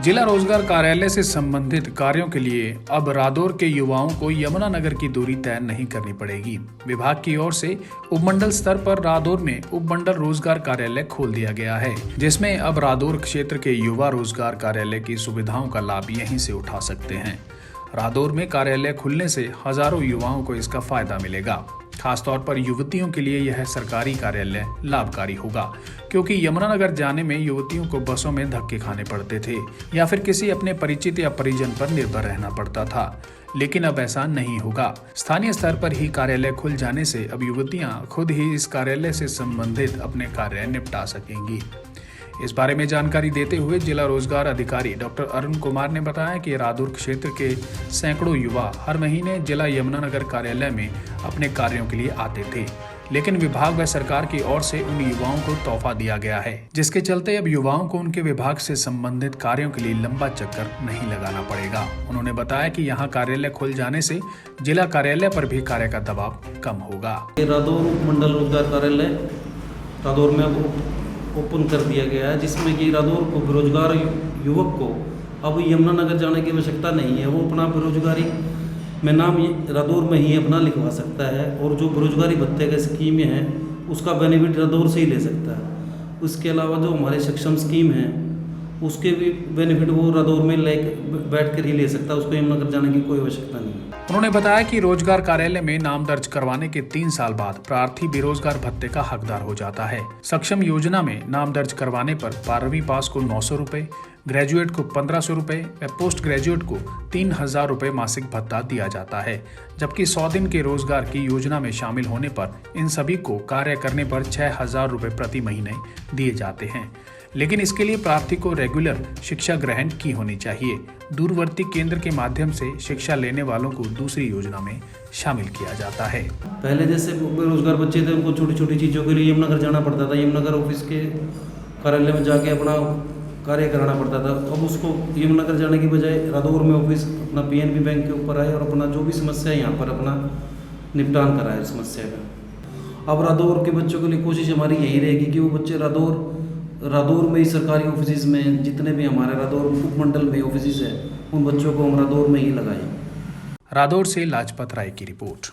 जिला रोजगार कार्यालय से संबंधित कार्यों के लिए अब रादौर के युवाओं को यमुनानगर की दूरी तय नहीं करनी पड़ेगी। विभाग की ओर से उपमंडल स्तर पर रादौर में उपमंडल रोजगार कार्यालय खोल दिया गया है, जिसमें अब रादौर क्षेत्र के युवा रोजगार कार्यालय की सुविधाओं का लाभ यहीं से उठा सकते हैं। रादौर में कार्यालय खुलने से हजारों युवाओं को इसका फायदा मिलेगा। खासतौर पर युवतियों के लिए यह सरकारी कार्यालय लाभकारी होगा, क्योंकि यमुनानगर जाने में युवतियों को बसों में धक्के खाने पड़ते थे या फिर किसी अपने परिचित या परिजन पर निर्भर रहना पड़ता था, लेकिन अब ऐसा नहीं होगा। स्थानीय स्तर पर ही कार्यालय खुल जाने से अब युवतियां खुद ही इस कार्यालय से संबंधित अपने कार्य निपटा सकेंगी। इस बारे में जानकारी देते हुए जिला रोजगार अधिकारी डॉक्टर अरुण कुमार ने बताया कि रादौर क्षेत्र के सैकड़ों युवा हर महीने जिला यमुनानगर कार्यालय में अपने कार्यों के लिए आते थे, लेकिन विभाग व सरकार की ओर से उन युवाओं को तोहफा दिया गया है, जिसके चलते अब युवाओं को उनके विभाग से संबंधित कार्यों के लिए लंबा चक्कर नहीं लगाना पड़ेगा। उन्होंने बताया कि यहाँ कार्यालय खुल जाने से जिला कार्यालय पर भी कार्य का दबाव कम होगा। रादौर उपमंडल रोजगार कार्यालय रादौर में ओपन कर दिया गया है, जिसमें कि रादौर को बेरोजगार युवक को अब यमुनानगर जाने की आवश्यकता नहीं है। वो अपना बेरोजगारी में नाम रादौर में ही अपना लिखवा सकता है और जो बेरोजगारी भत्ते की स्कीमें हैं उसका बेनिफिट रादौर से ही ले सकता है। उसके अलावा जो हमारे सक्षम स्कीम है उसके भी बेनिफिट वो रादौर में बैठ कर ही ले सकता है, उसको यमुनानगर जाने की कोई आवश्यकता नहीं है। उन्होंने बताया कि रोजगार कार्यालय में नाम दर्ज करवाने के 3 साल बाद प्रार्थी बेरोजगार भत्ते का हकदार हो जाता है। सक्षम योजना में नाम दर्ज करवाने पर 12वीं पास को 900 रुपए, ग्रेजुएट को 1500 रुपए व पोस्ट ग्रेजुएट को 3000 रुपए मासिक भत्ता दिया जाता है, जबकि 100 दिन के रोजगार की योजना में शामिल होने पर इन सभी को कार्य करने पर 6000 रुपए प्रति महीने दिए जाते हैं। लेकिन इसके लिए प्रार्थी को रेगुलर शिक्षा ग्रहण की होनी चाहिए। दूरवर्ती केंद्र के माध्यम से शिक्षा लेने वालों को दूसरी योजना में शामिल किया जाता है। पहले जैसे बेरोजगार बच्चे थे उनको छोटी छोटी चीज़ों के लिए यमुनानगर जाना पड़ता था, यमुनानगर ऑफिस के कार्यालय में जाके अपना कार्य कराना पड़ता था। अब उसको यमुनानगर जाने की बजाय रादौर में ऑफिस अपना PNB बैंक के ऊपर आए और अपना जो भी समस्या है यहाँ पर अपना निपटान कराए समस्या का। अब रादौर के बच्चों के लिए कोशिश हमारी यही रहेगी कि वो बच्चे रादौर में ही सरकारी ऑफिस में जितने भी हमारे रादौर उपमंडल में ऑफिस है उन बच्चों को हम रादौर में ही लगाएं। रादौर से लाजपत राय की रिपोर्ट।